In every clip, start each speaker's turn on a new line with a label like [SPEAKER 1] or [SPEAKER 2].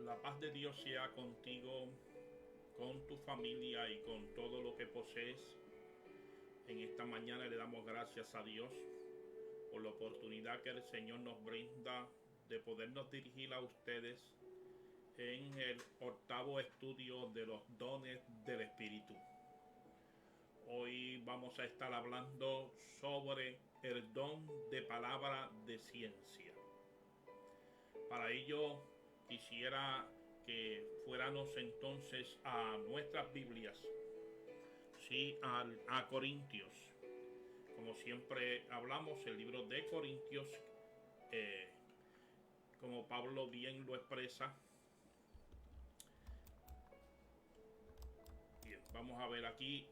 [SPEAKER 1] La paz de Dios sea contigo, con tu familia y con todo lo que posees. En esta mañana le damos gracias a Dios por la oportunidad que el Señor nos brinda de podernos dirigir a ustedes en el octavo estudio de los dones del Espíritu. Hoy vamos a estar hablando sobre el don de palabra de ciencia. Para ello quisiera que fuéramos entonces a nuestras Biblias, sí, a Corintios. Como siempre hablamos, el libro de Corintios, como Pablo bien lo expresa. Bien, vamos a ver aquí,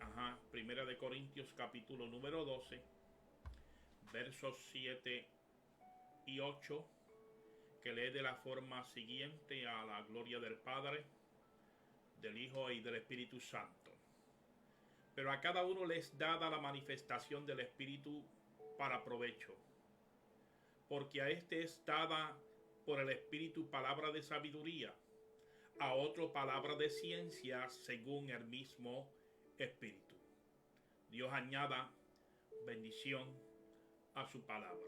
[SPEAKER 1] Primera de Corintios capítulo número 12, versos 7 y 8, que lee de la forma siguiente: a la gloria del Padre, del Hijo y del Espíritu Santo. Pero a cada uno le es dada la manifestación del Espíritu para provecho, porque a este es dada por el Espíritu palabra de sabiduría, a otro palabra de ciencia según el mismo Espíritu. Dios añada bendición a su palabra.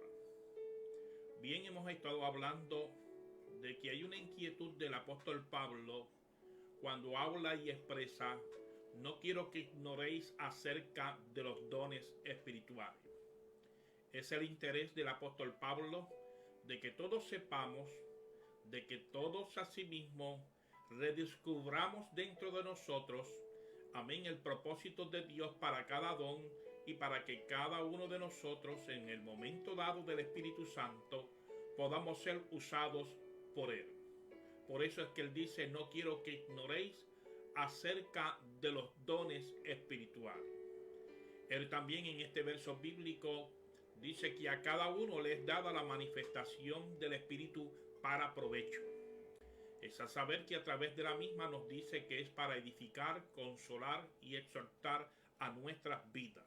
[SPEAKER 1] Bien, hemos estado hablando de que hay una inquietud del apóstol Pablo cuando habla y expresa: no quiero que ignoréis acerca de los dones espirituales. Es el interés del apóstol Pablo de que todos sepamos, de que todos asimismo redescubramos dentro de nosotros, amén, el propósito de Dios para cada don, y para que cada uno de nosotros en el momento dado del Espíritu Santo podamos ser usados por Él. Por eso es que Él dice: no quiero que ignoréis acerca de los dones espirituales. Él también en este verso bíblico dice que a cada uno le es dada la manifestación del Espíritu para provecho. Es a saber que a través de la misma nos dice que es para edificar, consolar y exhortar a nuestras vidas.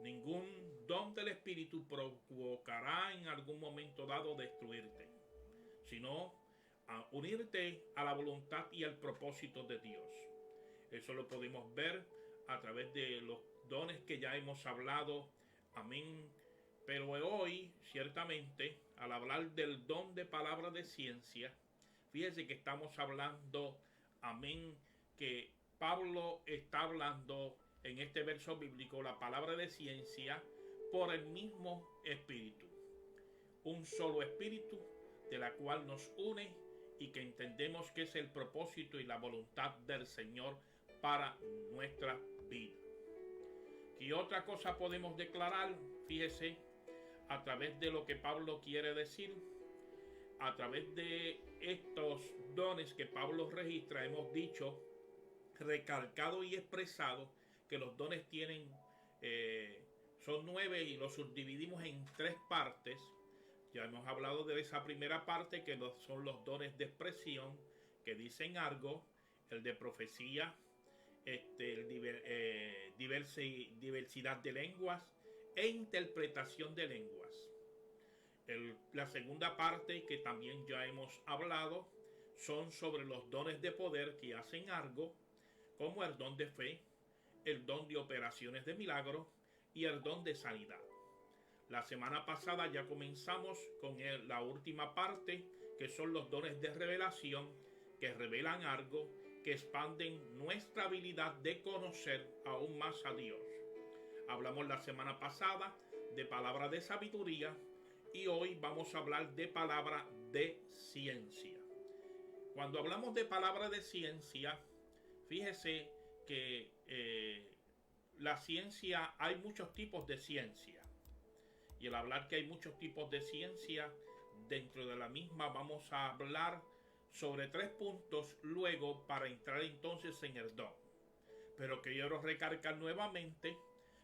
[SPEAKER 1] Ningún don del Espíritu provocará en algún momento dado destruirte, sino a unirte a la voluntad y al propósito de Dios. Eso lo podemos ver a través de los dones que ya hemos hablado, amén. Pero hoy, ciertamente, al hablar del don de palabra de ciencia, fíjense que estamos hablando, amén, que Pablo está hablando en este verso bíblico la palabra de ciencia por el mismo Espíritu. Un solo Espíritu de la cual nos une y que entendemos que es el propósito y la voluntad del Señor para nuestra vida. ¿Qué otra cosa podemos declarar? Fíjese, a través de lo que Pablo quiere decir, a través de estos dones que Pablo registra, hemos dicho, recalcado y expresado que los dones son 9 y los subdividimos en 3 partes. Ya hemos hablado de esa primera parte, que son los dones de expresión, que dicen algo: el de profecía, diversidad de lenguas e interpretación de lenguas. La segunda parte, que también ya hemos hablado, son sobre los dones de poder que hacen algo, como el don de fe, el don de operaciones de milagros y el don de sanidad. La semana pasada ya comenzamos con la última parte, que son los dones de revelación, que revelan algo, que expanden nuestra habilidad de conocer aún más a Dios. Hablamos la semana pasada de palabra de sabiduría y hoy vamos a hablar de palabra de ciencia. Cuando hablamos de palabra de ciencia, fíjese que la ciencia, hay muchos tipos de ciencia. Y al hablar que hay muchos tipos de ciencia, dentro de la misma vamos a hablar sobre 3 puntos luego para entrar entonces en el don. Pero quiero recalcar nuevamente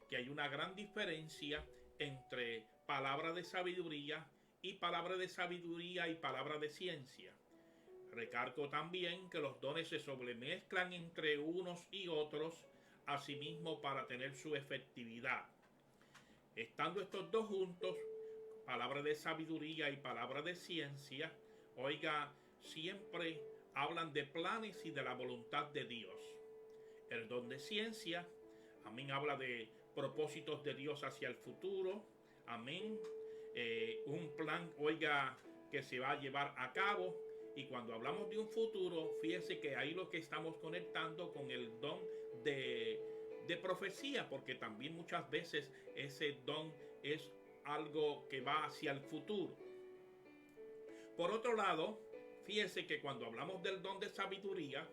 [SPEAKER 1] que hay una gran diferencia entre palabra de sabiduría y palabra de sabiduría y palabra de ciencia. Recalco también que los dones se sobremezclan entre unos y otros, asimismo para tener su efectividad. Estando estos dos juntos, palabra de sabiduría y palabra de ciencia, oiga, siempre hablan de planes y de la voluntad de Dios. El don de ciencia, amén, habla de propósitos de Dios hacia el futuro, amén. Un plan, oiga, que se va a llevar a cabo. Y cuando hablamos de un futuro, fíjese que ahí lo que estamos conectando con el don de profecía, porque también muchas veces ese don es algo que va hacia el futuro. Por otro lado, fíjese que cuando hablamos del don de sabiduría,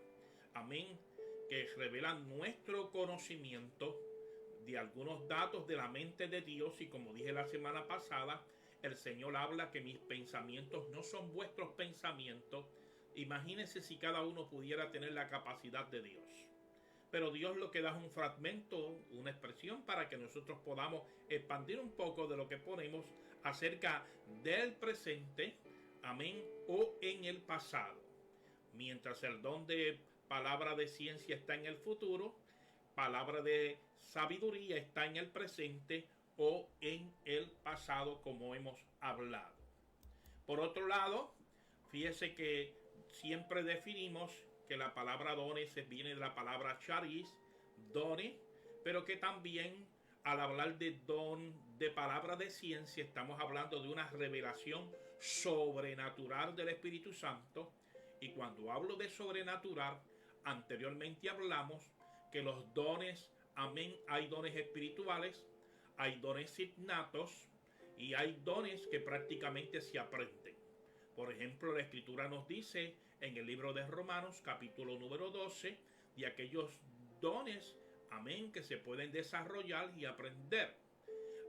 [SPEAKER 1] amén, que revela nuestro conocimiento de algunos datos de la mente de Dios, y como dije la semana pasada, el Señor habla que mis pensamientos no son vuestros pensamientos. Imagínense si cada uno pudiera tener la capacidad de Dios. Pero Dios lo que da es un fragmento, una expresión para que nosotros podamos expandir un poco de lo que ponemos acerca del presente, amén, o en el pasado. Mientras el don de palabra de ciencia está en el futuro, palabra de sabiduría está en el presente o en el pasado, como hemos hablado. Por otro lado, fíjese que siempre definimos que la palabra dones viene de la palabra charis, done, pero que también al hablar de don de palabra de ciencia estamos hablando de una revelación sobrenatural del Espíritu Santo. Y cuando hablo de sobrenatural, anteriormente hablamos que los dones, amén, hay dones espirituales, hay dones innatos y hay dones que prácticamente se aprenden. Por ejemplo, la Escritura nos dice en el libro de Romanos, capítulo número 12, de aquellos dones, amén, que se pueden desarrollar y aprender.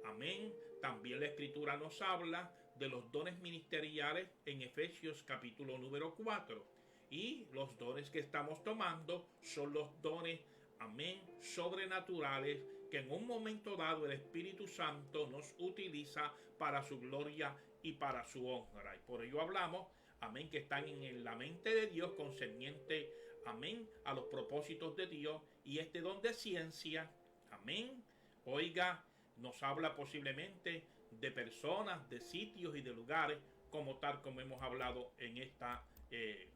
[SPEAKER 1] Amén. También la Escritura nos habla de los dones ministeriales en Efesios capítulo número 4. Y los dones que estamos tomando son los dones, amén, sobrenaturales que en un momento dado el Espíritu Santo nos utiliza para su gloria y para su honra. Y por ello hablamos, amén, que están en la mente de Dios concerniente, amén, a los propósitos de Dios. Y este don de ciencia, amén, oiga, nos habla posiblemente de personas, de sitios y de lugares como tal como hemos hablado en esta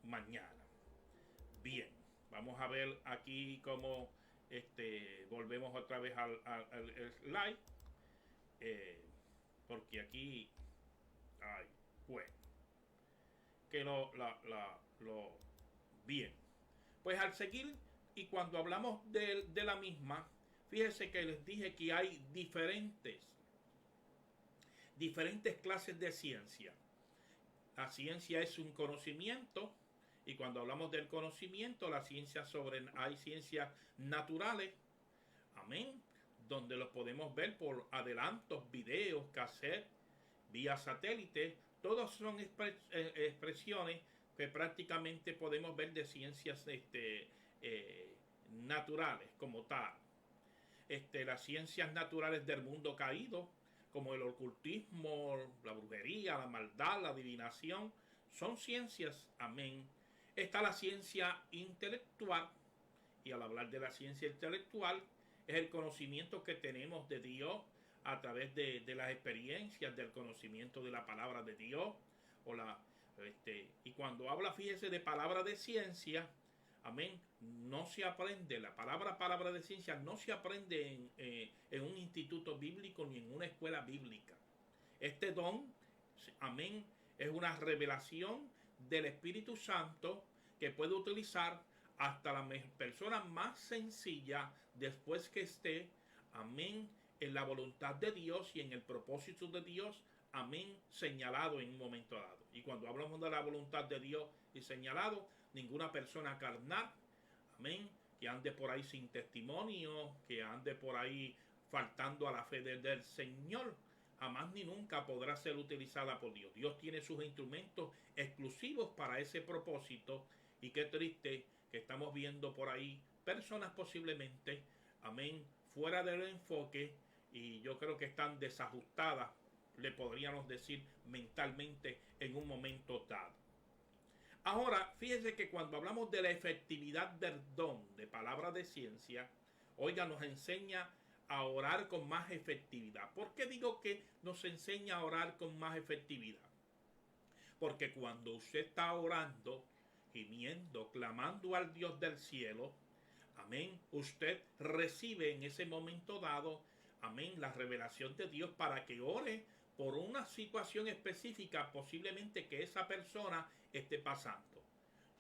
[SPEAKER 1] mañana. Bien, vamos a ver aquí cómo volvemos otra vez al slide, porque aquí ay, bueno, que lo bien, pues al seguir y cuando hablamos de la misma, fíjense que les dije que hay diferentes clases de ciencia. La ciencia es un conocimiento, y cuando hablamos del conocimiento, hay ciencias naturales, amén, donde los podemos ver por adelantos, videos, cassette, vía satélite. Todos son expresiones que prácticamente podemos ver de ciencias naturales como tal. Las ciencias naturales del mundo caído, como el ocultismo, la brujería, la maldad, la adivinación, son ciencias, amén. Está la ciencia intelectual, y al hablar de la ciencia intelectual, es el conocimiento que tenemos de Dios a través de las experiencias, del conocimiento de la palabra de Dios. Y cuando habla, fíjese, de palabra de ciencia, amén, no se aprende, la palabra de ciencia no se aprende en un instituto bíblico ni en una escuela bíblica. Este don, amén, es una revelación del Espíritu Santo que puede utilizar hasta la persona más sencilla después que esté, amén, en la voluntad de Dios y en el propósito de Dios, amén, señalado en un momento dado. Y cuando hablamos de la voluntad de Dios y señalado, ninguna persona carnal, amén, que ande por ahí sin testimonio, que ande por ahí faltando a la fe del Señor, jamás ni nunca podrá ser utilizada por Dios. Dios tiene sus instrumentos exclusivos para ese propósito, y qué triste que estamos viendo por ahí personas posiblemente, amén, fuera del enfoque, y yo creo que están desajustadas, le podríamos decir, mentalmente en un momento dado. Ahora, fíjense que cuando hablamos de la efectividad del don de palabra de ciencia, oiga, nos enseña a orar con más efectividad. ¿Por qué digo que nos enseña a orar con más efectividad? Porque cuando usted está orando, gimiendo, clamando al Dios del cielo, amén, usted recibe en ese momento dado, amén, la revelación de Dios para que ore por una situación específica posiblemente que esa persona esté pasando.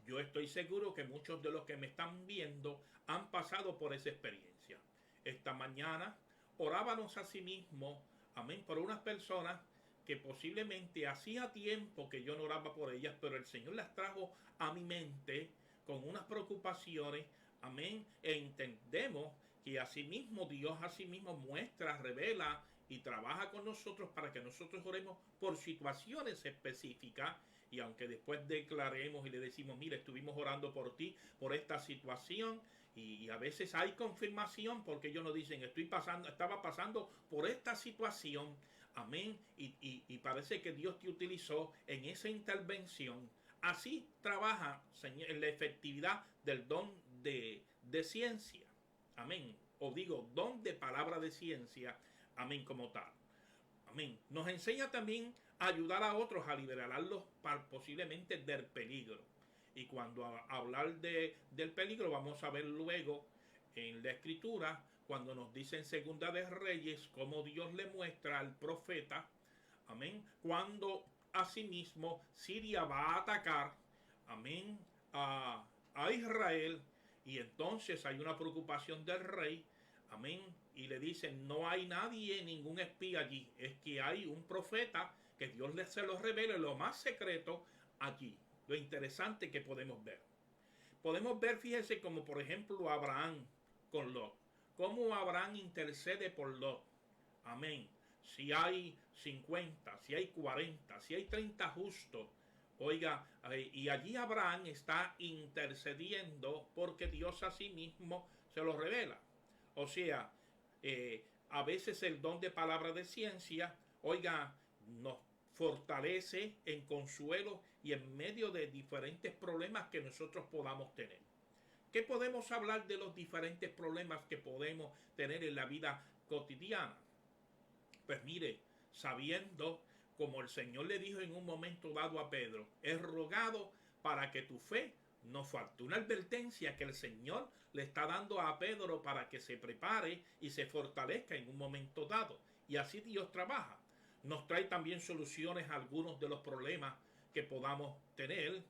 [SPEAKER 1] Yo estoy seguro que muchos de los que me están viendo han pasado por esa experiencia. Esta mañana orábamos a sí mismo, amén, por unas personas que posiblemente hacía tiempo que yo no oraba por ellas, pero el Señor las trajo a mi mente con unas preocupaciones, amén, e entendemos que asimismo Dios asimismo muestra, revela y trabaja con nosotros para que nosotros oremos por situaciones específicas. Y aunque después declaremos y le decimos, mire, estuvimos orando por ti, por esta situación, y a veces hay confirmación porque ellos nos dicen, estaba pasando por esta situación, amén, y parece que Dios te utilizó en esa intervención. Así trabaja, Señor, en la efectividad del don de ciencia, amén, o digo, don de palabra de ciencia, amén, como tal. Amén. Nos enseña también a ayudar a otros a liberarlos posiblemente del peligro. Y cuando hablar del peligro, vamos a ver luego en la escritura, cuando nos dice en Segunda de Reyes, cómo Dios le muestra al profeta, amén, cuando asimismo Siria va a atacar, amén, a Israel, y entonces hay una preocupación del rey, amén, y le dicen, no hay nadie, ningún espía allí, es que hay un profeta que Dios se lo revela en lo más secreto allí. Lo interesante que podemos ver. Podemos ver, fíjese, como por ejemplo Abraham con Lot. Cómo Abraham intercede por Lot. Amén. Si hay 50, si hay 40, si hay 30 justos, oiga, y allí Abraham está intercediendo porque Dios a sí mismo se lo revela. O sea, a veces el don de palabra de ciencia, oiga, nos fortalece en consuelo y en medio de diferentes problemas que nosotros podamos tener. ¿Qué podemos hablar de los diferentes problemas que podemos tener en la vida cotidiana? Pues mire, sabiendo, como el Señor le dijo en un momento dado a Pedro, he rogado para que tu fe no falte. Una advertencia que el Señor le está dando a Pedro para que se prepare y se fortalezca en un momento dado. Y así Dios trabaja. Nos trae también soluciones a algunos de los problemas que podamos tener.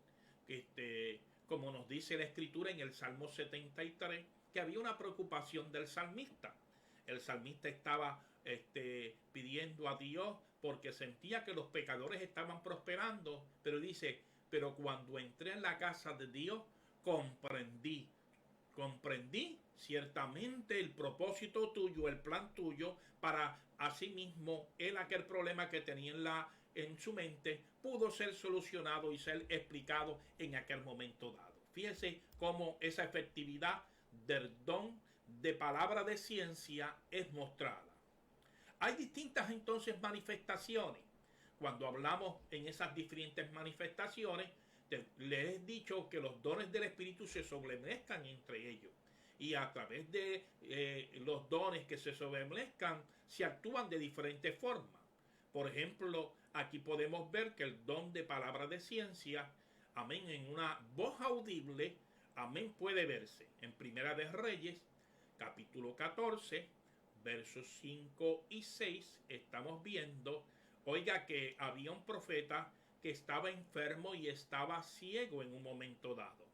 [SPEAKER 1] Como nos dice la Escritura en el Salmo 73, que había una preocupación del salmista. El salmista estaba pidiendo a Dios porque sentía que los pecadores estaban prosperando, pero dice, pero cuando entré en la casa de Dios, comprendí ciertamente el propósito tuyo, el plan tuyo, para asimismo aquel problema que tenía en su mente pudo ser solucionado y ser explicado en aquel momento dado. Fíjense cómo esa efectividad del don de palabra de ciencia es mostrada. Hay distintas entonces manifestaciones. Cuando hablamos en esas diferentes manifestaciones, les he dicho que los dones del Espíritu se sobremezclan entre ellos. Y a través de los dones que se sobremezclan, se actúan de diferentes formas. Por ejemplo, aquí podemos ver que el don de palabra de ciencia, amén, en una voz audible, amén, puede verse en Primera de Reyes, capítulo 14, versos 5 y 6, estamos viendo, oiga, que había un profeta que estaba enfermo y estaba ciego en un momento dado.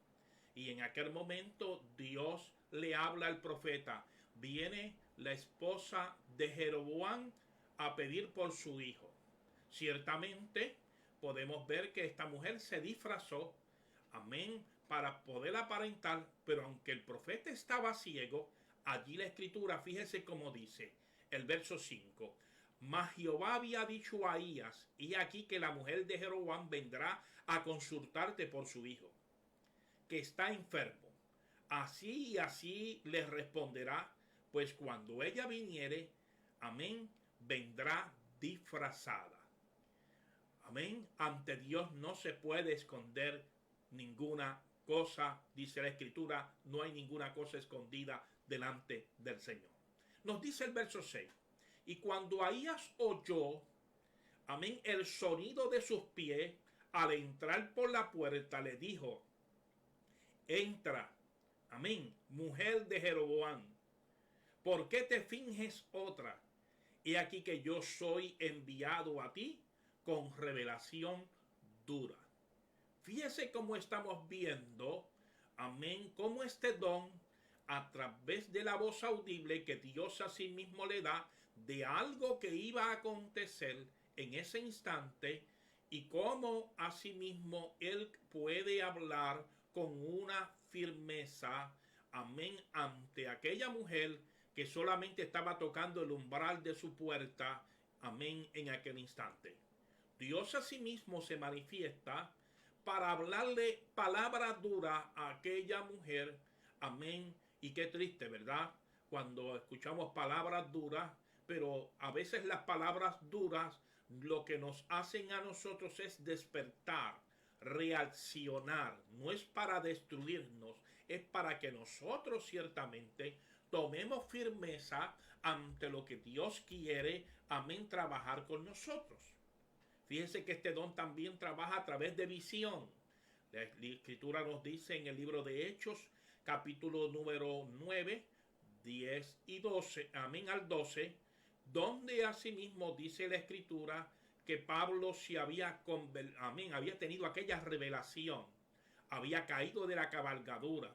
[SPEAKER 1] Y en aquel momento Dios le habla al profeta. Viene la esposa de Jeroboam a pedir por su hijo. Ciertamente podemos ver que esta mujer se disfrazó, amén, para poder aparentar, pero aunque el profeta estaba ciego, allí la escritura, fíjese cómo dice el verso 5. Mas Jehová había dicho a Ahías, y aquí que la mujer de Jeroboam vendrá a consultarte por su hijo, que está enfermo. Así y así le responderá, pues cuando ella viniere, amén, vendrá disfrazada. Amén. Ante Dios no se puede esconder ninguna cosa, dice la escritura, no hay ninguna cosa escondida delante del Señor. Nos dice el verso 6. Y cuando Ahías oyó, amén, el sonido de sus pies al entrar por la puerta le dijo: entra, amén, mujer de Jeroboam, ¿por qué te finges otra? He aquí que yo soy enviado a ti con revelación dura. Fíjese cómo estamos viendo, amén, cómo este don, a través de la voz audible que Dios a sí mismo le da de algo que iba a acontecer en ese instante, y cómo asimismo él puede hablar con una firmeza, amén, ante aquella mujer que solamente estaba tocando el umbral de su puerta, amén, en aquel instante. Dios asimismo se manifiesta para hablarle palabras duras a aquella mujer, amén. Y qué triste, ¿verdad? Cuando escuchamos palabras duras, pero a veces las palabras duras lo que nos hacen a nosotros es despertar, reaccionar. No es para destruirnos, es para que nosotros ciertamente tomemos firmeza ante lo que Dios quiere, amén, trabajar con nosotros. Fíjense que este don también trabaja a través de visión. La escritura nos dice en el libro de Hechos, capítulo número 9, 10 y 12, amén, al 12, donde asimismo dice la escritura que Pablo se había, amén, había tenido aquella revelación, había caído de la cabalgadura.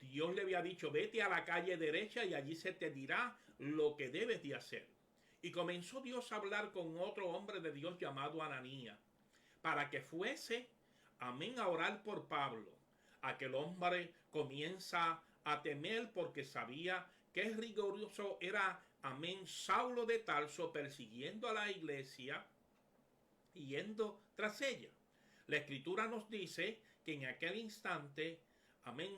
[SPEAKER 1] Dios le había dicho: vete a la calle derecha y allí se te dirá lo que debes de hacer. Y comenzó Dios a hablar con otro hombre de Dios llamado Ananías, para que fuese, amén, a orar por Pablo. Aquel hombre comienza a temer porque sabía que el riguroso era, amén, Saulo de Tarso, persiguiendo a la iglesia y yendo tras ella. La escritura nos dice que en aquel instante, amén,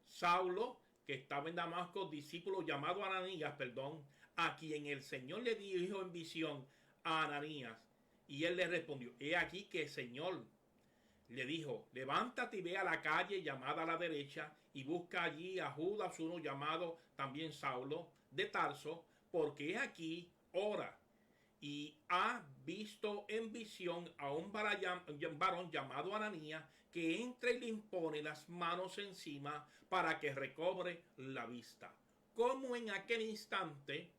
[SPEAKER 1] Saulo, que estaba en Damasco, discípulo llamado Ananías, perdón, a quien el Señor le dijo en visión a Ananías, y él le respondió: he aquí que, Señor, le dijo, levántate y ve a la calle llamada a la derecha y busca allí a Judas, uno llamado también Saulo de Tarso, porque he aquí ora y ha visto en visión a un varón llamado Ananías, que entra y le impone las manos encima para que recobre la vista. Como en aquel instante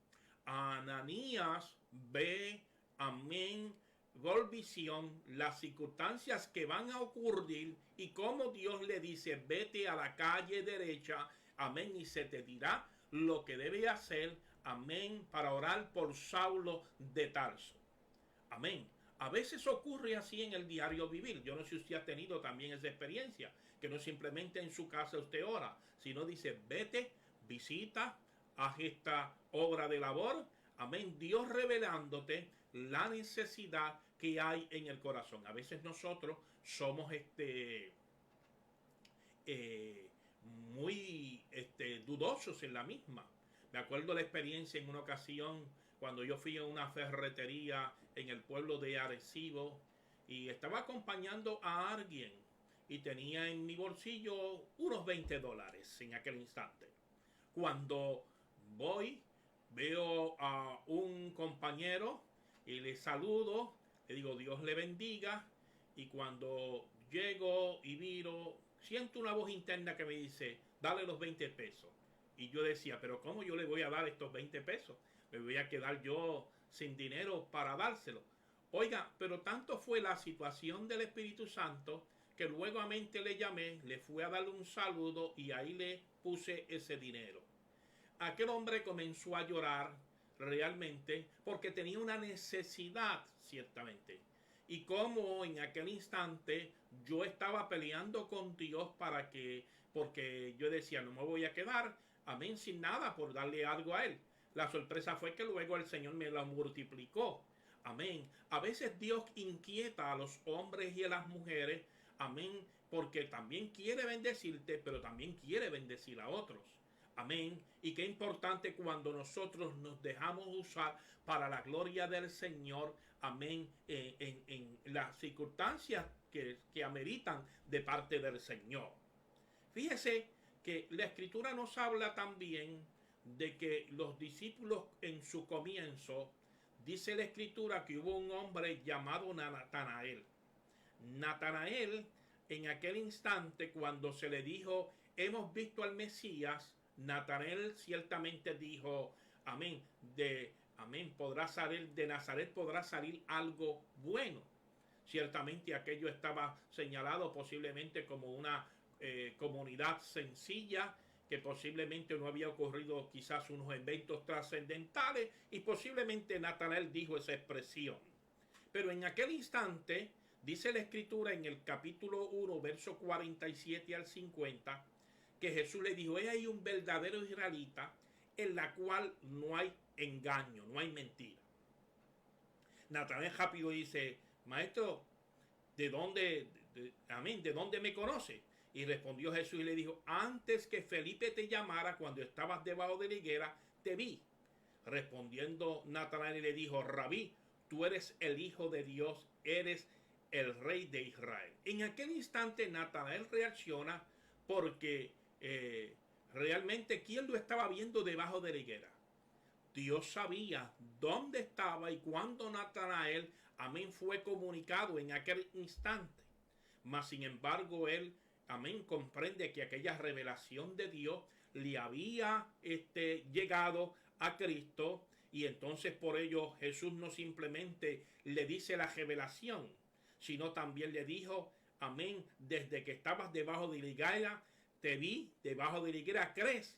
[SPEAKER 1] Ananías ve, amén, por visión las circunstancias que van a ocurrir, y como Dios le dice: vete a la calle derecha, amén, y se te dirá lo que debe hacer, amén, para orar por Saulo de Tarso. Amén. A veces ocurre así en el diario vivir. Yo no sé si usted ha tenido también esa experiencia, que no simplemente en su casa usted ora, sino dice: vete, visita, haz esta obra de labor. Amén. Dios revelándote la necesidad que hay en el corazón. A veces nosotros somos muy dudosos en la misma. Me acuerdo la experiencia en una ocasión cuando yo fui a una ferretería en el pueblo de Arecibo y estaba acompañando a alguien y tenía en mi bolsillo unos $20 en aquel instante. Cuando voy, veo a un compañero y le saludo, le digo: Dios le bendiga. Y cuando llego y miro, siento una voz interna que me dice: dale los 20 pesos. Y yo decía: pero ¿cómo yo le voy a dar estos 20 pesos? Me voy a quedar yo sin dinero para dárselo. Oiga, pero tanto fue la situación del Espíritu Santo que luego a mente le llamé, le fui a darle un saludo y ahí le puse ese dinero. Aquel hombre comenzó a llorar realmente porque tenía una necesidad, ciertamente. Y como en aquel instante yo estaba peleando con Dios porque yo decía: no me voy a quedar, amén, sin nada por darle algo a él. La sorpresa fue que luego el Señor me lo multiplicó. Amén. A veces Dios inquieta a los hombres y a las mujeres, amén, porque también quiere bendecirte, pero también quiere bendecir a otros. Amén. Y qué importante cuando nosotros nos dejamos usar para la gloria del Señor. Amén. En las circunstancias que ameritan de parte del Señor. Fíjese que la Escritura nos habla también de que los discípulos en su comienzo, dice la Escritura que hubo un hombre llamado Natanael. Natanael, en aquel instante, cuando se le dijo, hemos visto al Mesías, Natanael ciertamente dijo, amén, amén, podrá salir de Nazaret, podrá salir algo bueno. Ciertamente aquello estaba señalado posiblemente como una comunidad sencilla, que posiblemente no había ocurrido quizás unos eventos trascendentales, y posiblemente Natanael dijo esa expresión. Pero en aquel instante, dice la escritura en el capítulo 1, verso 47 al 50, que Jesús le dijo, he ahí un verdadero israelita en la cual no hay engaño, no hay mentira. Natanael rápido dice, maestro, ¿de dónde, amén, de dónde me conoce? Y respondió Jesús y le dijo, antes que Felipe te llamara, cuando estabas debajo de la higuera, te vi. Respondiendo Natanael le dijo, Rabí, tú eres el Hijo de Dios, eres el Rey de Israel. En aquel instante Natanael reacciona porque realmente ¿quién lo estaba viendo debajo de la higuera? Dios sabía dónde estaba y cuándo Natanael, amén, fue comunicado en aquel instante. Mas sin embargo él, amén, comprende que aquella revelación de Dios le había llegado a Cristo, y entonces por ello Jesús no simplemente le dice la revelación, sino también le dijo, amén, desde que estabas debajo de la higuera, te vi debajo de la higuera, ¿crees?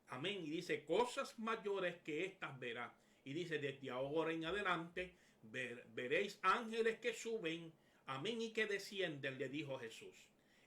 [SPEAKER 1] Amén. Y dice, cosas mayores que estas verás. Y dice, desde ahora en adelante veréis ángeles que suben, amén, y que descienden, le dijo Jesús.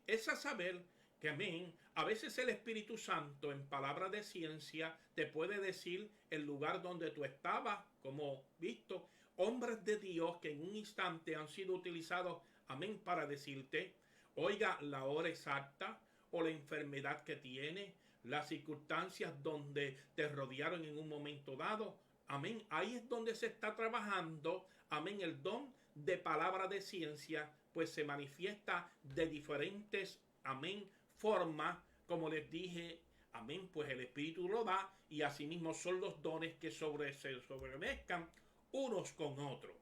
[SPEAKER 1] Es a saber que, amén, a veces el Espíritu Santo en palabras de ciencia te puede decir el lugar donde tú estabas, como visto, hombres de Dios que en un instante han sido utilizados, amén, para decirte, oiga, la hora exacta o la enfermedad que tiene, las circunstancias donde te rodearon en un momento dado. Amén. Ahí es donde se está trabajando, amén, el don de palabra de ciencia, pues se manifiesta de diferentes, amén, formas, como les dije, amén, pues el Espíritu lo da, y asimismo son los dones que se sobremezcan unos con otros.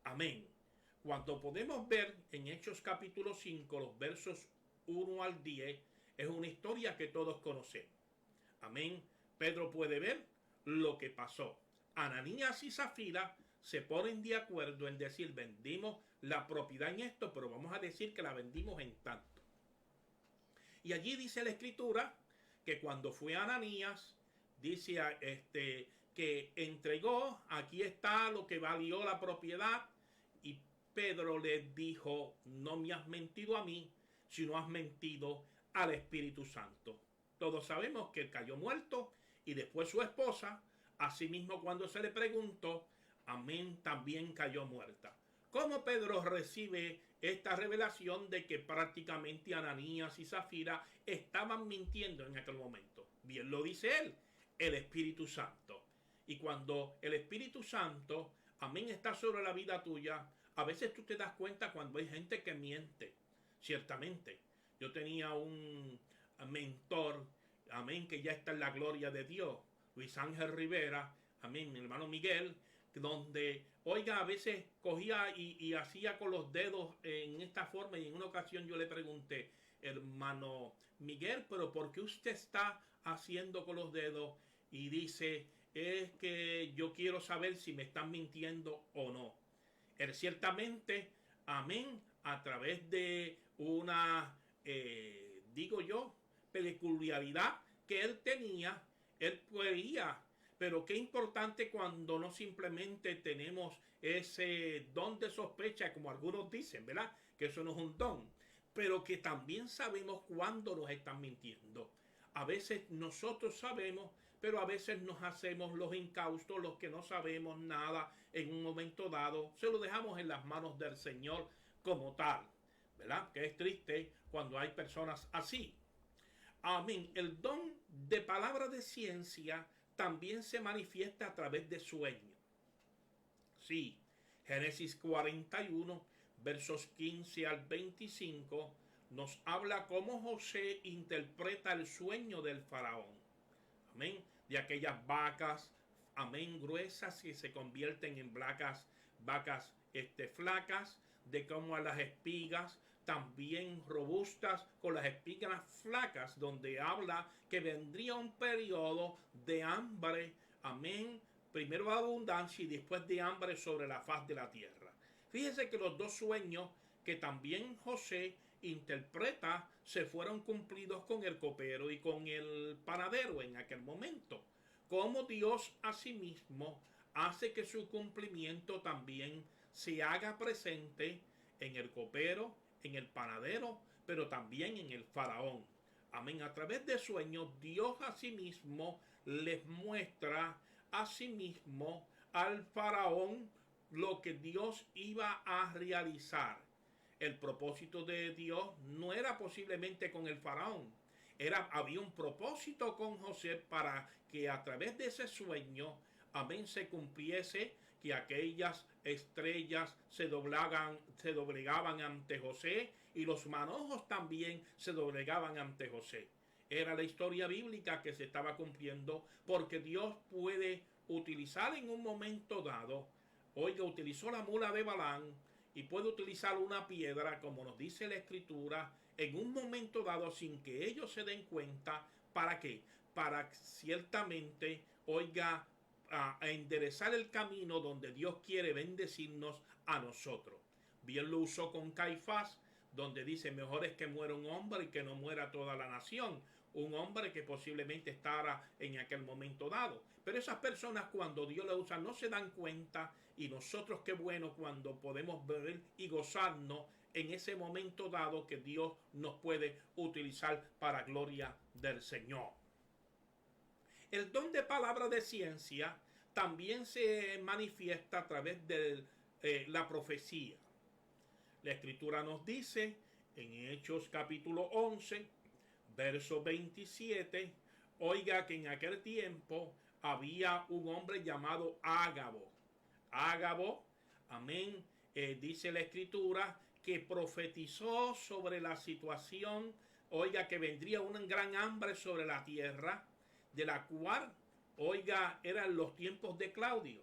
[SPEAKER 1] Amén. Cuando podemos ver en Hechos capítulo 5, los versos 1 al 10, es una historia que todos conocemos. Amén. Pedro puede ver lo que pasó. Ananías y Zafira se ponen de acuerdo en decir, vendimos la propiedad en esto, pero vamos a decir que la vendimos en tanto. Y allí dice la escritura que cuando fue Ananías, dice que entregó, aquí está lo que valió la propiedad, y Pedro le dijo, no me has mentido a mí, sino has mentido al Espíritu Santo. Todos sabemos que él cayó muerto, y después su esposa, asimismo cuando se le preguntó, amén, también cayó muerta. ¿Cómo Pedro recibe esta revelación de que prácticamente Ananías y Zafira estaban mintiendo en aquel momento? Bien lo dice él, el Espíritu Santo. Y cuando el Espíritu Santo, amén, está sobre la vida tuya, a veces tú te das cuenta cuando hay gente que miente. Ciertamente, yo tenía un mentor, amén, que ya está en la gloria de Dios, Luis Ángel Rivera, amén, mi hermano Miguel, donde, oiga, a veces cogía y hacía con los dedos en esta forma, y en una ocasión yo le pregunté, hermano Miguel, pero ¿por qué usted está haciendo con los dedos? Y dice, es que yo quiero saber si me están mintiendo o no. Él ciertamente, amén, a través de una, digo yo, peculiaridad que él tenía, él podía. Pero qué importante cuando no simplemente tenemos ese don de sospecha, como algunos dicen, ¿verdad? Que eso no es un don, pero que también sabemos cuándo nos están mintiendo. A veces nosotros sabemos, pero a veces nos hacemos los incaustos, los que no sabemos nada en un momento dado, se lo dejamos en las manos del Señor como tal, ¿verdad? Que es triste cuando hay personas así. Amén. El don de palabra de ciencia también se manifiesta a través de sueños. Sí, Génesis 41, versos 15 al 25, nos habla cómo José interpreta el sueño del faraón. Amén. De aquellas vacas, amén, gruesas que se convierten en vacas flacas, de cómo a las espigas también robustas con las espigas flacas, donde habla que vendría un periodo de hambre, amén, primero abundancia y después de hambre sobre la faz de la tierra. Fíjese que los dos sueños que también José interpreta se fueron cumplidos con el copero y con el panadero en aquel momento. Como Dios asimismo hace que su cumplimiento también se haga presente en el copero, en el panadero, pero también en el faraón. Amén. A través de sueños, Dios asimismo les muestra asimismo al faraón lo que Dios iba a realizar. El propósito de Dios no era posiblemente con el faraón, había un propósito con José para que a través de ese sueño, amén, se cumpliese que aquellas estrellas se doblegaban ante José y los manojos también se doblegaban ante José. Era la historia bíblica que se estaba cumpliendo, porque Dios puede utilizar en un momento dado, oiga, utilizó la mula de Balaam y puede utilizar una piedra, como nos dice la Escritura, en un momento dado sin que ellos se den cuenta. ¿Para qué? Para ciertamente, oiga, a enderezar el camino donde Dios quiere bendecirnos a nosotros. Bien lo usó con Caifás, donde dice: mejor es que muera un hombre y que no muera toda la nación. Un hombre que posiblemente estaba en aquel momento dado. Pero esas personas, cuando Dios la usa, no se dan cuenta, y nosotros qué bueno cuando podemos ver y gozarnos en ese momento dado que Dios nos puede utilizar para gloria del Señor. El don de palabra de ciencia también se manifiesta a través de la profecía. La Escritura nos dice en Hechos capítulo 11, verso 27, oiga, que en aquel tiempo había un hombre llamado Ágabo. Ágabo, amén, dice la Escritura, que profetizó sobre la situación, oiga, que vendría una gran hambre sobre la tierra, de la cual, oiga, eran los tiempos de Claudio.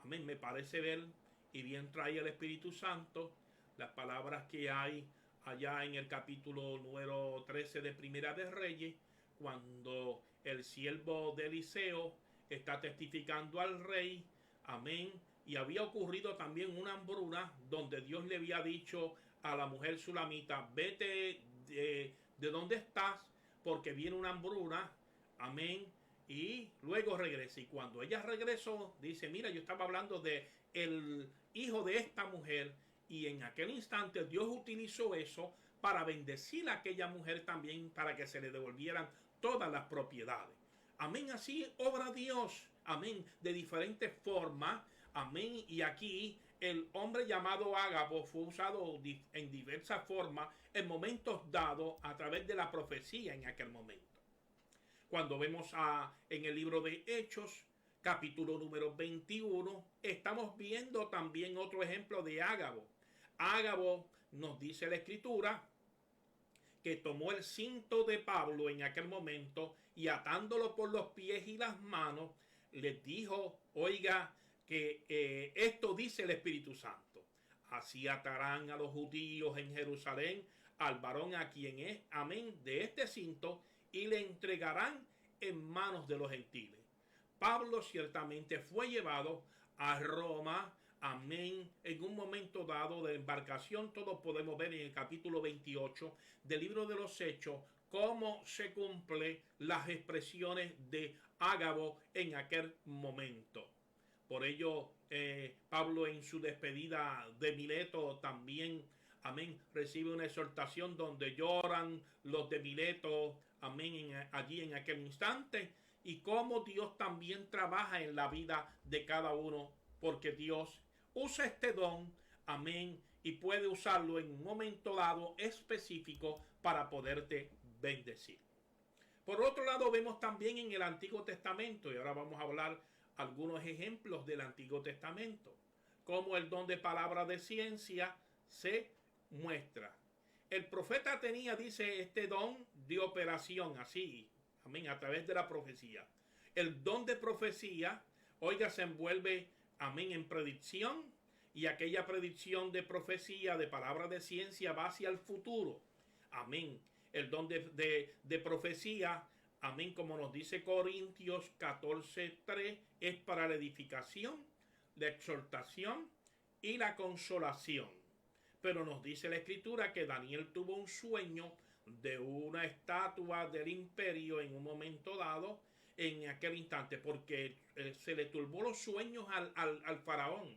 [SPEAKER 1] Amén, me parece ver, y bien trae el Espíritu Santo, las palabras que hay allá en el capítulo número 13 de Primera de Reyes, cuando el siervo de Eliseo está testificando al rey, amén, y había ocurrido también una hambruna donde Dios le había dicho a la mujer sulamita: vete de donde estás, porque viene una hambruna, amén, y luego regresa. Y cuando ella regresó, dice: mira, yo estaba hablando de el hijo de esta mujer, y en aquel instante Dios utilizó eso para bendecir a aquella mujer también, para que se le devolvieran todas las propiedades. Amén, así obra Dios, amén, de diferentes formas, amén. Y aquí el hombre llamado Ágabo fue usado en diversas formas en momentos dados a través de la profecía en aquel momento. Cuando vemos en el libro de Hechos, capítulo número 21, estamos viendo también otro ejemplo de Ágabo. Ágabo, nos dice la Escritura, que tomó el cinto de Pablo en aquel momento y atándolo por los pies y las manos, les dijo: oiga, que esto dice el Espíritu Santo: así atarán a los judíos en Jerusalén al varón a quien es, amén, de este cinto, y le entregarán en manos de los gentiles. Pablo ciertamente fue llevado a Roma, amén, en un momento dado de embarcación. Todos podemos ver en el capítulo 28 del libro de los Hechos cómo se cumplen las expresiones de Ágabo en aquel momento. Por ello, Pablo en su despedida de Mileto también, amén, recibe una exhortación donde lloran los de Mileto, amén, allí en aquel instante, y cómo Dios también trabaja en la vida de cada uno, porque Dios usa este don, amén, y puede usarlo en un momento dado específico para poderte bendecir. Por otro lado, vemos también en el Antiguo Testamento, y ahora vamos a hablar algunos ejemplos del Antiguo Testamento, cómo el don de palabra de ciencia se muestra. El profeta tenía, dice, este don de operación, así, amén, a través de la profecía. El don de profecía, oiga, se envuelve, amén, en predicción, y aquella predicción de profecía, de palabra de ciencia, va hacia el futuro. Amén. El don de profecía, amén, como nos dice Corintios 14:3, es para la edificación, la exhortación y la consolación. Pero nos dice la escritura que Daniel tuvo un sueño de una estatua del imperio en un momento dado, en aquel instante, porque se le turbó los sueños al faraón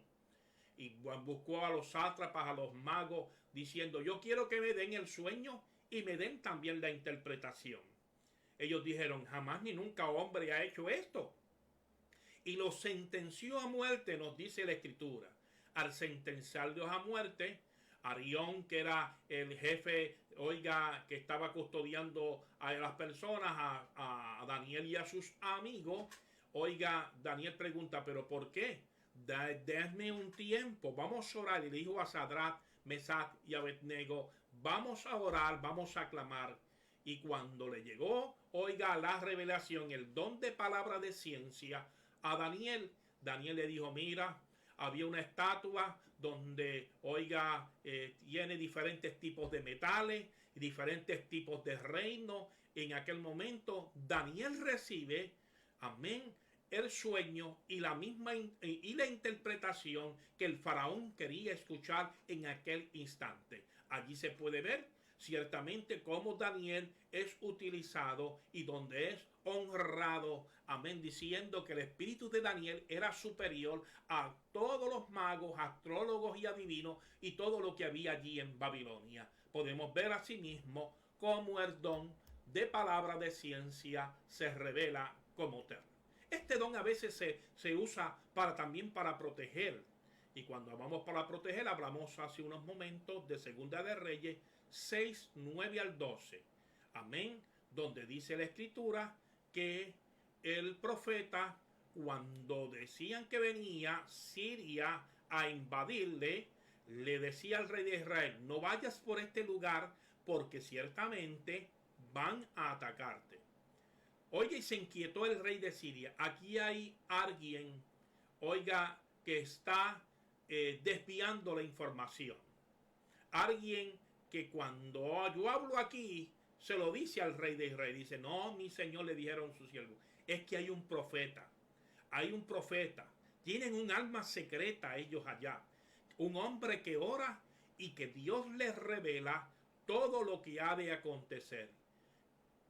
[SPEAKER 1] y buscó a los sátrapas, a los magos, diciendo: yo quiero que me den el sueño y me den también la interpretación. Ellos dijeron: jamás ni nunca hombre ha hecho esto. Y los sentenció a muerte, nos dice la escritura. Al sentenciarlos a muerte, Arión, que era el jefe, oiga, que estaba custodiando a las personas, a Daniel y a sus amigos, oiga, Daniel pregunta: ¿pero por qué? Déjame un tiempo, vamos a orar. Y le dijo a Sadrach, Mesach y Abednego: vamos a orar, vamos a clamar. Y cuando le llegó, oiga, la revelación, el don de palabra de ciencia a Daniel, Daniel le dijo: mira, había una estatua donde, oiga, tiene diferentes tipos de metales, diferentes tipos de reinos. En aquel momento Daniel recibe, amén, el sueño y la misma y la interpretación que el faraón quería escuchar en aquel instante. Allí se puede ver ciertamente cómo Daniel es utilizado y donde es honrado, amén, diciendo que el espíritu de Daniel era superior a todos los magos, astrólogos y adivinos y todo lo que había allí en Babilonia. Podemos ver asimismo cómo el don de palabra de ciencia se revela como eterno. Este don a veces se usa también para proteger. Y cuando hablamos para proteger, hablamos hace unos momentos de Segunda de Reyes 6, 9 al 12. Amén. Donde dice la escritura que el profeta, cuando decían que venía Siria a invadirle, le decía al rey de Israel: no vayas por este lugar porque ciertamente van a atacarte. Oye, y se inquietó el rey de Siria. Aquí hay alguien, oiga, que está desviando la información. Alguien que cuando yo hablo aquí, se lo dice al rey de Israel. Dice: no, mi señor, le dijeron sus siervos, es que hay un profeta. Hay un profeta. Tienen un alma secreta ellos allá. Un hombre que ora y que Dios les revela todo lo que ha de acontecer.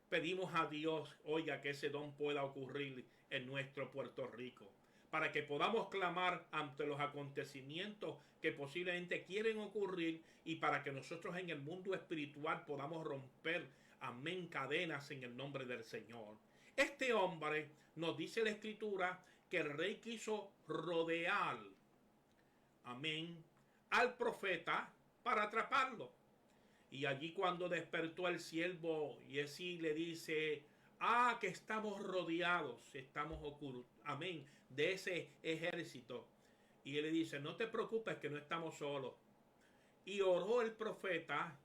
[SPEAKER 1] Pedimos a Dios, oiga, que ese don pueda ocurrir en nuestro Puerto Rico, para que podamos clamar ante los acontecimientos que posiblemente quieren ocurrir y para que nosotros en el mundo espiritual podamos romper, amén, cadenas en el nombre del Señor. Este hombre, nos dice la escritura, que el rey quiso rodear, amén, al profeta para atraparlo. Y allí cuando despertó el siervo Giezi le dice: que estamos rodeados, estamos ocultos, amén, de ese ejército. Y él le dice: no te preocupes, que no estamos solos. Y oró el profeta,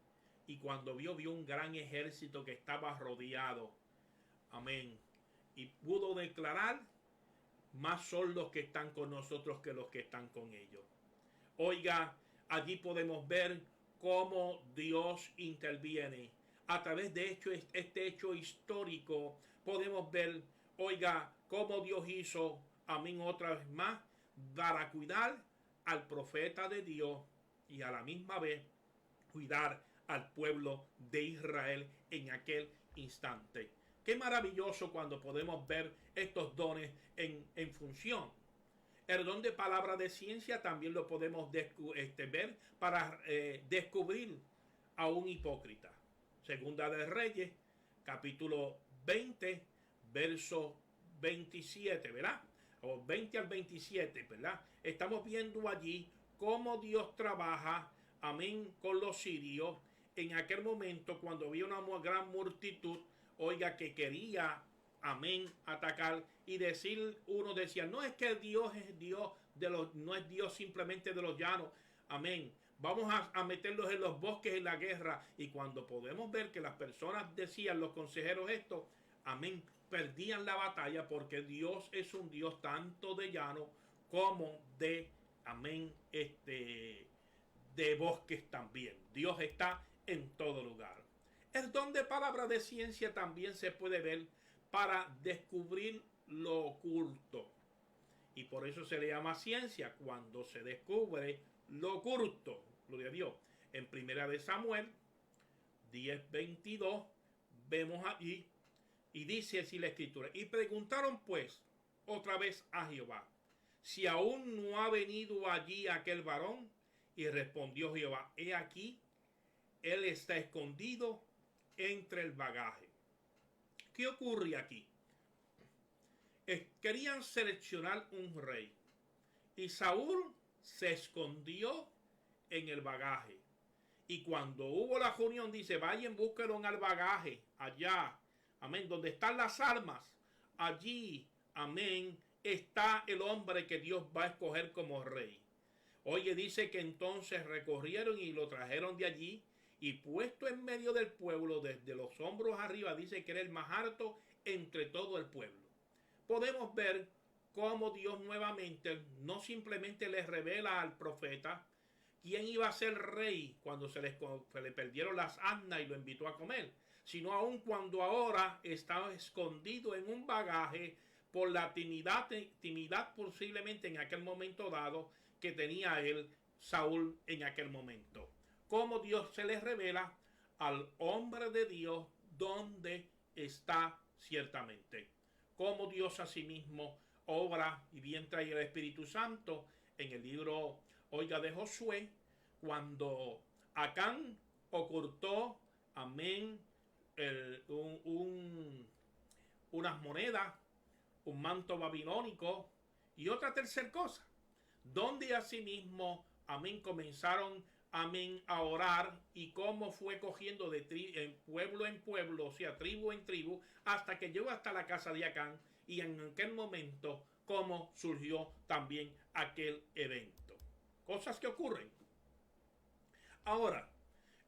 [SPEAKER 1] y cuando vio un gran ejército que estaba rodeado, amén, y pudo declarar: más son los que están con nosotros que los que están con ellos. Oiga, allí podemos ver cómo Dios interviene. A través de este hecho histórico podemos ver, oiga, cómo Dios hizo, amén, otra vez más, para cuidar al profeta de Dios y a la misma vez cuidar al pueblo de Israel en aquel instante. Qué maravilloso cuando podemos ver estos dones en función. El don de palabra de ciencia también lo podemos ver para descubrir a un hipócrita. Segunda de Reyes, capítulo 20, verso 27, ¿verdad? O 20 al 27, ¿verdad? Estamos viendo allí cómo Dios trabaja, amén, con los sirios. En aquel momento, cuando había una gran multitud, oiga, que quería, amén, atacar, y decir, uno decía: no es que Dios es Dios no es Dios simplemente de los llanos, amén, vamos a meterlos en los bosques, en la guerra. Y cuando podemos ver que las personas decían, los consejeros, esto, amén, perdían la batalla, porque Dios es un Dios tanto de llano como de amén, de bosques también. Dios está en todo lugar. El don de palabra de ciencia también se puede ver para descubrir lo oculto. Y por eso se le llama ciencia, cuando se descubre lo oculto. Gloria a Dios. En Primera de Samuel 10:22 vemos allí y dice así la escritura. Y preguntaron pues otra vez a Jehová, si aún no ha venido allí aquel varón. Y respondió Jehová, he aquí, él está escondido entre el bagaje. ¿Qué ocurre aquí? Querían seleccionar un rey. Y Saúl se escondió en el bagaje. Y cuando hubo la reunión, dice, vayan, búsquenlo al bagaje, allá, amén, donde están las armas, allí, amén, está el hombre que Dios va a escoger como rey. Oye, dice que entonces recorrieron y lo trajeron de allí, y puesto en medio del pueblo, desde los hombros arriba, dice que era el más alto entre todo el pueblo. Podemos ver cómo Dios nuevamente no simplemente le revela al profeta quién iba a ser rey cuando se le perdieron las asnas y lo invitó a comer, sino aún cuando ahora estaba escondido en un bagaje por la timidez posiblemente en aquel momento dado que tenía él, Saúl, en aquel momento. Cómo Dios se le revela al hombre de Dios donde está ciertamente. Cómo Dios asimismo obra y bien trae el Espíritu Santo en el libro, oiga, de Josué, cuando Acán ocultó, amén, unas monedas, un manto babilónico y otra tercera cosa, donde asimismo, amén, comenzaron, amén, a orar, y cómo fue cogiendo de pueblo en pueblo, o sea, tribu en tribu, hasta que llegó hasta la casa de Acán, y en aquel momento, cómo surgió también aquel evento. Cosas que ocurren. Ahora,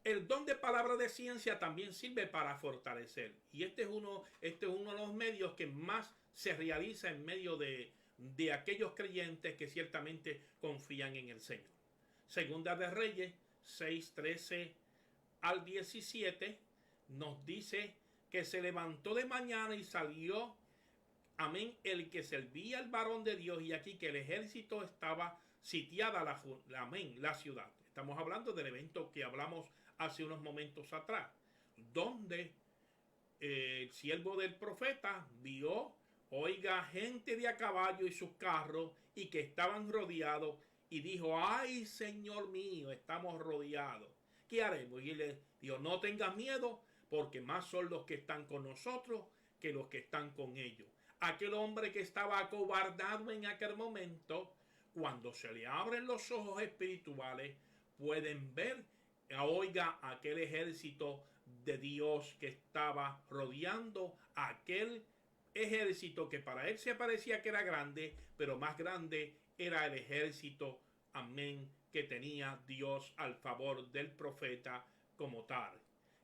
[SPEAKER 1] el don de palabra de ciencia también sirve para fortalecer. Y este es uno de los medios que más se realiza en medio de aquellos creyentes que ciertamente confían en el Señor. Segunda de Reyes 6:13 al 17 nos dice que se levantó de mañana y salió, amén, el que servía al varón de Dios, y aquí que el ejército estaba sitiada la ciudad. Estamos hablando del evento que hablamos hace unos momentos atrás, donde el siervo del profeta vio, oiga, gente de a caballo y sus carros, y que estaban rodeados, y dijo, ay, Señor mío, estamos rodeados, ¿qué haremos? Y él le dijo, no tengas miedo, porque más son los que están con nosotros que los que están con ellos. Aquel hombre que estaba acobardado en aquel momento, cuando se le abren los ojos espirituales, pueden ver, oiga, aquel ejército de Dios que estaba rodeando aquel ejército que para él se parecía que era grande, pero más grande era el ejército, amén, que tenía Dios al favor del profeta como tal.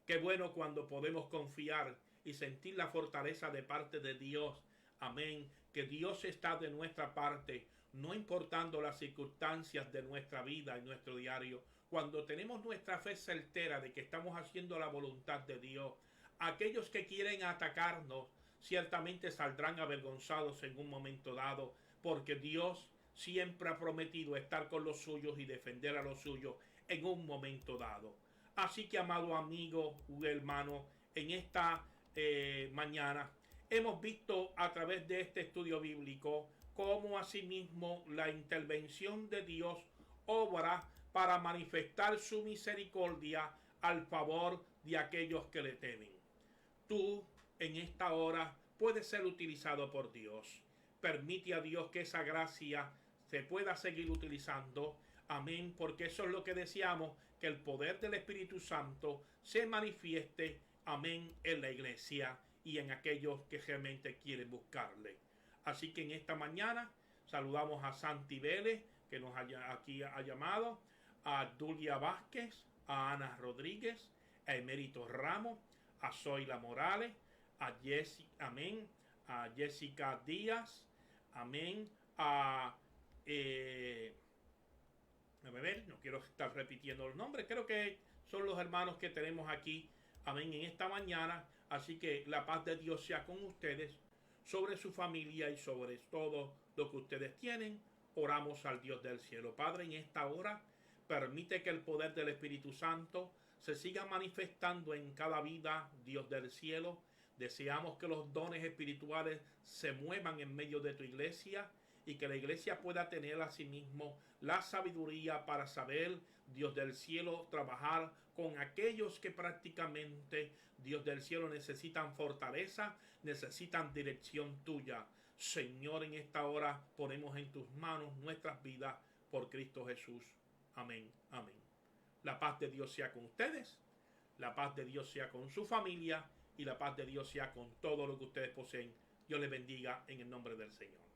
[SPEAKER 1] Qué bueno cuando podemos confiar y sentir la fortaleza de parte de Dios, amén, que Dios está de nuestra parte, no importando las circunstancias de nuestra vida y nuestro diario. Cuando tenemos nuestra fe certera de que estamos haciendo la voluntad de Dios, aquellos que quieren atacarnos ciertamente saldrán avergonzados en un momento dado, porque Dios siempre ha prometido estar con los suyos y defender a los suyos en un momento dado. Así que, amado amigo, hermano, en esta mañana hemos visto a través de este estudio bíblico cómo asimismo la intervención de Dios obra para manifestar su misericordia al favor de aquellos que le temen. Tú en esta hora puedes ser utilizado por Dios. Permite a Dios que esa gracia se pueda seguir utilizando. Amén, porque eso es lo que deseamos, que el poder del Espíritu Santo se manifieste, amén, en la iglesia y en aquellos que realmente quieren buscarle. Así que en esta mañana saludamos a Santi Vélez, que nos ha llamado, a Dulia Vázquez, a Ana Rodríguez, a Emérito Ramos, a Zoila Morales, a amén, a Jessica Díaz, amén, a A ver, no quiero estar repitiendo los nombres. Creo que son los hermanos que tenemos aquí. Amén. En esta mañana. Así que la paz de Dios sea con ustedes, sobre su familia y sobre todo lo que ustedes tienen. Oramos al Dios del cielo. Padre, en esta hora, permite que el poder del Espíritu Santo se siga manifestando en cada vida, Dios del cielo. Deseamos que los dones espirituales se muevan en medio de tu iglesia y que la iglesia pueda tener a sí mismo la sabiduría para saber, Dios del cielo, trabajar con aquellos que prácticamente, Dios del cielo, necesitan fortaleza, necesitan dirección tuya. Señor, en esta hora ponemos en tus manos nuestras vidas por Cristo Jesús. Amén, amén. La paz de Dios sea con ustedes, la paz de Dios sea con su familia y la paz de Dios sea con todo lo que ustedes poseen. Dios les bendiga en el nombre del Señor.